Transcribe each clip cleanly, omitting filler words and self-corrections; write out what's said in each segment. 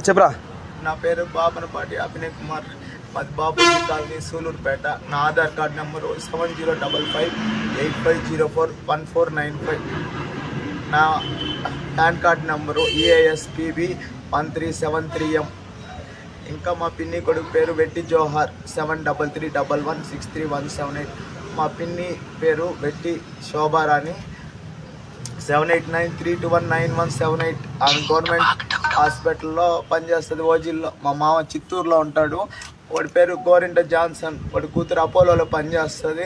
చెప్పరా. నా పేరు బాపనపాటి అభినయ్ కుమార్, మాది బాపూజీ కాలనీ, సూలూరుపేట. నా ఆధార్ కార్డ్ నెంబరు 705585041495. నా pan card number EASPB 1373M. ఇంకా మా పిన్ని కొడుకు పేరు వెట్టి జోహార్ 7331163178. మా పిన్ని పేరు వెట్టి శోభారాణి 7893219178. ఆమె గవర్నమెంట్ హాస్పిటల్లో పనిచేస్తుంది ఓజిల్లో. మా మామ చిత్తూరులో ఉంటాడు. వాడి పేరు గోరింట జాన్సన్. వాడి కూతురు అపోలోలో పనిచేస్తుంది.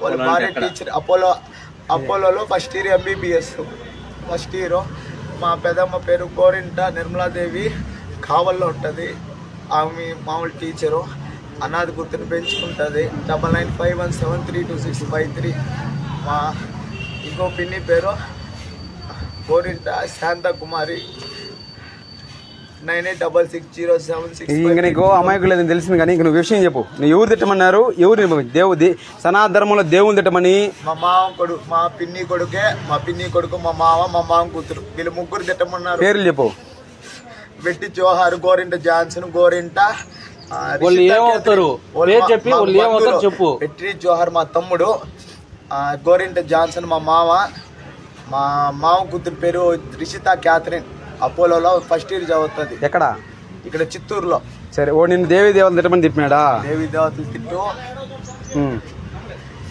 వాళ్ళ భార్య టీచర్ అపోలోలో first year MBBS first year. మా పెదమ్మ పేరు గోరింట నిర్మలాదేవి, కావల్లో ఉంటుంది. ఆమె మామూలు టీచరు. అనాథ గుర్తుని పెంచుకుంటుంది. 9951732653. మా ఇంకో పిన్ని పేరు గోరింట శాంతకుమారి 98660765. ఇంకా నీకు అమాయకు లేదని తెలిసింది కానీ ఇంక నువ్వు విషయం చెప్పు. నువ్వు ఎవరు తిట్టమన్నారు? ఎవరు దేవుడి సనాతన ధర్మంలో దేవుని తిట్టమని? మా మామ కొడుకు, మా పిన్ని కొడుకే, మా పిన్ని కొడుకు, మా మామ కూతురు, వీళ్ళు ముగ్గురు తిట్టమన్నారు. పేర్లు చెప్పు. వెట్టి జోహార్, గోరింట జాన్సన్, గోరింట వెట్టి జోహార్ మా తమ్ముడు, గోరింట జాన్సన్ మా మామ కూతురు పేరు రిషిత క్యాథరిన్. అపోలోలో ఫస్ట్ ఇయర్ చదువుతుంది. ఎక్కడ? ఇక్కడ చిత్తూరులో. సరే, ఓ నిన్ను దేవి దేవతలు తిట్టమని తిప్పినాడా? దేవి దేవతలు తిట్టు,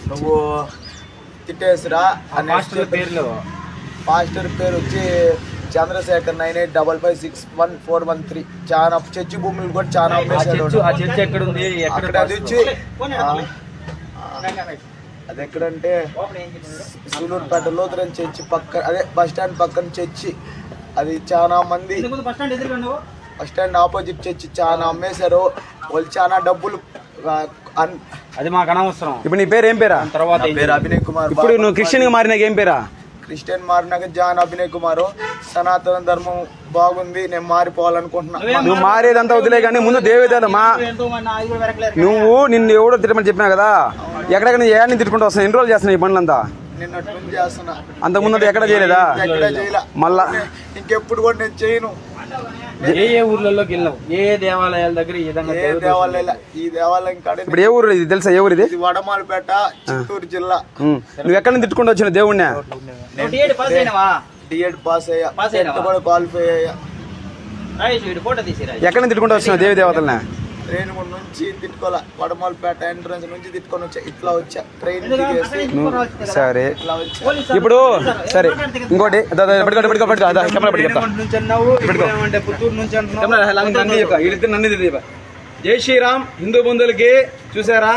నువ్వు తిట్టేసిరా అని. పాస్టర్ పేరు వచ్చి చంద్రశేఖర్ 9855611413. చాలా చర్చి భూములు కూడా చాలా అది వచ్చి అది ఎక్కడంటే సూలూరుపేట లోతురన్ చర్చి పక్క, అదే బస్ స్టాండ్ పక్కన చర్చి. అది చాలా మంది బస్ స్టాండ్ ఆపోజిట్ చర్చి చాలా అమ్మేశారు వాళ్ళు. చాలా డబ్బులు. అది మాకు అనవసరం. ఇప్పుడు నీ పేరు ఏం పేరా? పేరు అభినయ్ కుమార్. ఇప్పుడు నువ్వు క్రిస్టియన్ గా మారినాక ఏం పేరా? క్రిస్టియన్ మారినాక జాన్ అభినయ్ కుమార్. సనాతన ధర్మం బాగుంది, నేను మారిపోవాలనుకుంటున్నా. నువ్వు మారేదంతా వదిలే కానీ ముందు దేవేదాలు నువ్వు నిన్ను ఎవడో తిట్టమని చెప్పినా కదా. ఎక్కడెక్కడ ఏడాన్ని తిట్టుకుంటూ వస్తున్నా? ఎన్ని రోజులు చేస్తున్నా ఈ పనులంతా? నిన్నట్టు చేస్తున్నా. అంత ముందు ఎక్కడ చేయలేదా? మళ్ళా ఇంకెప్పుడు కూడా నేను చేయను. ఏ ఊర్లలోకి వెళ్ళావు? ఏ దేవాలయాల దగ్గర? ఈ దేవాలయం కాడ. ఇప్పుడు ఏ ఊరు ఇది తెలుసా? ఏ ఊరు ఇది? వడమాలపేట, చిత్తూరు జిల్లా. నువ్వు ఎక్కడ నుంచి తిట్టుకుంటూ వచ్చిన దేవుణ్ణి? డిఎడ్ పాస్ అయ్యా, క్వాలిఫై అయ్యా. ఎక్కడ నుంచి తిట్టుకుంటూ వచ్చిన దేవి దేవతల్ని? రేణుగుండ నుంచి తిట్టుకోలే, వడమాలపేట ఎంట్రన్స్ నుంచి తిట్టుకొని వచ్చా. ఇట్లా వచ్చా ట్రైన్. సరే, ఇప్పుడు సరే ఇంకోటి జై శ్రీరామ్. హిందూ బంధువులకి చూసారా?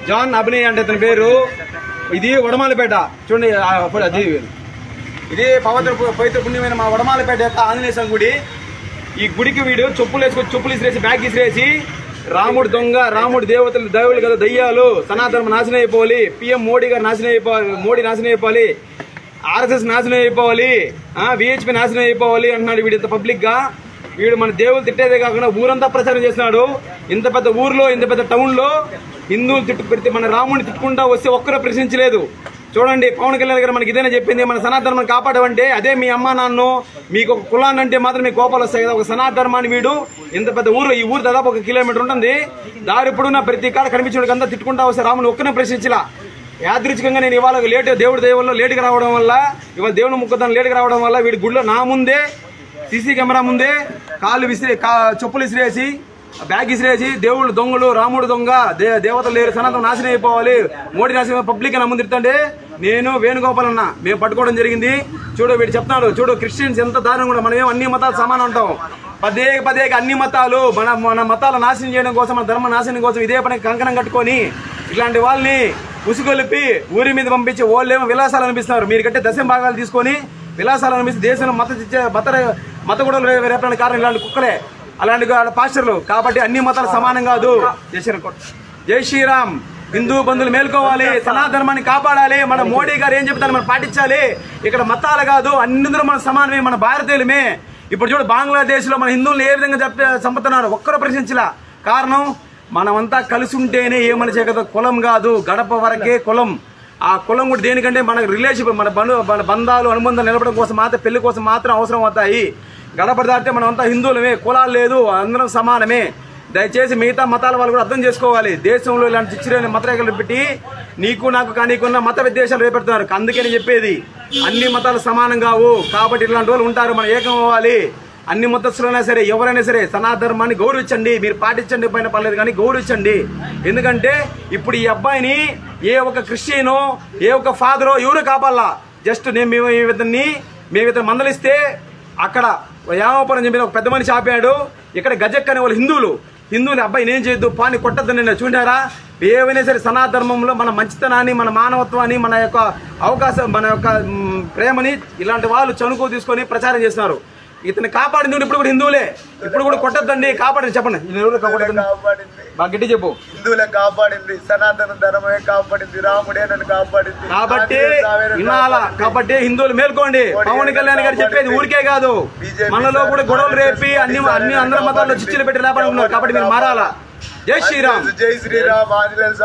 జాన్ అభినయ్ అంటే అతని పేరు. ఇది వడమాలపేట చూడండి. అది ఇది పవిత్ర పుణ్యమైన మా వడమాలపేట యొక్క ఆంజనేయ స్వామి గుడి. ఈ గుడికి వీడు చెప్పులు ఇసిరేసి బ్యాగ్ ఇసిరేసి రాముడు దొంగ, రాముడు దేవుళ్ళు కదా దయ్యాలు, సనాతనం నాశనం అయిపోవాలి, PM మోడీ గారు నాశనం అయిపోవాలి, మోడీ నాశనం అయిపోవాలి, RSS నాశనం అయిపోవాలి, VHP నాశనం అయిపోవాలి అంటున్నాడు వీడు ఇంత పబ్లిక్ గా. వీడు మన దేవుళ్ళు తిట్టేదే కాకుండా ఊరంతా ప్రచారం చేస్తున్నాడు. ఇంత పెద్ద ఊర్లో, ఇంత పెద్ద టౌన్ లో హిందువులు పెడితే మన రాముడిని తిట్టుకుంటా వస్తే ఒక్కరూ ప్రశ్నించలేదు. చూడండి, పవన్ కళ్యాణ్ గారు మనకి ఇదేనా చెప్పింది? మన సనాతనం కాపాడమంటే అదే మీ అమ్మా నాన్న మీకు ఒక కులాన్ని అంటే మాత్రం మీకు కోపాలు వస్తాయి కదా. ఒక సనాతనమాన్ని వీడు ఇంత పెద్ద ఊరు, ఈ ఊరు దాదాపు 1 కిలోమీటర్ ఉంటుంది. దారి పొడవునా ప్రతి కాడ కనిపించడానికి అంతా తిట్టుకుంటా వస్తే రాముని ఒక్కనే ప్రశ్నించలా. యాదృచ్ఛికంగా నేను ఇవాళ దేవుడి దేవుల్లో లేటుగా రావడం వల్ల, ఇవాళ దేవుని ముక్కదాన్ని లేటుగా రావడం వల్ల వీడి గుడిలో నా ముందే CC కెమెరా ముందే చెప్పులు ఇసిరేసి బ్యాగ్ ఇసిరేసి దేవుళ్ళు దొంగలు, రాముడు దొంగ, దేవతలు లేరు, సనాతనం నాశనం అయిపోవాలి, మోడీ నాశనం పబ్లిక్ నా ముందు తిడుతుంటే నేను వేణుగోపాల్ అన్న మేము పట్టుకోవడం జరిగింది. చూడు వీడు చెప్తున్నాడు, చూడు క్రిస్టియన్స్ ఎంత దారుణం కూడా. మనం అన్ని మతాలు సమానం అంటాం. పదే అన్ని మతాలు మన మతాల నాశనం చేయడం కోసం, మన ధర్మ నాశనం కోసం ఇదే పని కంకణం కట్టుకొని ఇట్లాంటి వాళ్ళని ఉసుగొలిపి ఊరి మీద పంపించి వాళ్ళేమో విలాసాలు అనిపిస్తున్నారు. మీరు కట్టే దశం భాగాలు తీసుకొని విలాసాలు అనిపిస్తే దేశంలో మత గొడవలు రేపడానికి కారణం ఇలాంటి కుక్కలే, అలాంటి పాస్టర్లు. కాబట్టి అన్ని మతాలు సమానం కాదు. జై శ్రీరామ్. హిందూ బంధువులు మేల్కోవాలి, సనాతనాన్ని కాపాడాలి. మన మోడీ గారు ఏం చెప్తారు మనం పాటించాలి. ఇక్కడ మతాలు కాదు, అందరూ మన సమానమే, మన భారతీయులమే. ఇప్పుడు చూడు బంగ్లాదేశ్ లో మన హిందువులు ఏ విధంగా చంపుతున్నారు, ఒక్కరూ ప్రశ్నించలా. కారణం మనమంతా కలిసి ఉంటేనే ఏ మనిషి కదా. కులం కాదు, గడప వరకే కులం. ఆ కులం కూడా దేనికంటే మన రిలేషన్ మన బంధాలు అనుబంధాలు నిలబడడం కోసం మాత్రం, పెళ్లి కోసం మాత్రం అవసరం అవుతాయి. గడప దాటితే మనం అంతా హిందువులమే, కులాలు లేదు, అందరం సమానమే. దయచేసి మిగతా మతాల వాళ్ళు కూడా అర్థం చేసుకోవాలి. దేశంలో ఇలాంటి చిచ్చిరేని మతరేఖలు పెట్టి నీకు నాకు నీకున్న మత విద్వేషాలు రేపెడుతున్నారు. అందుకని చెప్పేది అన్ని మతాలు సమానం కావు. కాబట్టి ఇలాంటి వాళ్ళు ఉంటారు, మనం ఏకం అవ్వాలి. అన్ని మతస్థులైనా సరే, ఎవరైనా సరే సనాతన గౌరవించండి. మీరు పాటించండి పైన పర్లేదు, కానీ గౌరవించండి. ఎందుకంటే ఇప్పుడు ఈ అబ్బాయిని ఏ ఒక క్రిస్టియనో, ఏ ఒక ఫాదరో ఎవరు కాపాలా. జస్ట్ మేము ఇతన్ని మందలిస్తే అక్కడ యామపురం చెప్పిన ఒక పెద్ద మనిషి ఆపాడు. ఇక్కడ గజక్ అనే వాళ్ళు హిందువుని అబ్బాయి నేను చేయొద్దు, పాని కొట్టద్దని నేను చూడారా. ఏవైనా సరే సనాధర్మంలో మన మంచితనాన్ని, మన మానవత్వాన్ని, మన యొక్క అవకాశం, మన యొక్క ప్రేమని ఇలాంటి వాళ్ళు చనుకు తీసుకొని ప్రచారం చేస్తున్నారు. ఇతను కాపాడింది ఇప్పుడు కూడా హిందువులే. ఇప్పుడు కూడా కొట్టద్దండి, కాపాడండి. చెప్పండి, బాగా గట్టి చెప్పు. హిందువులే కాపాడింది, సనాతన ధర్మమే కాపాడింది, రాముడే నన్ను కాపాడింది. కాబట్టి వినాలా, కాబట్టి హిందువులు మేల్కోండి. పవన్ కళ్యాణ్ గారు చెప్పేది ఊరికే కాదు, మనలో కూడా గొడవలు రేపి అన్ని అందరి మతాల్లో చిచ్చులు పెట్టి లేపడుతున్నారు. కాబట్టి మీరు మారాలా. జై శ్రీరామ్. జై శ్రీరామ్.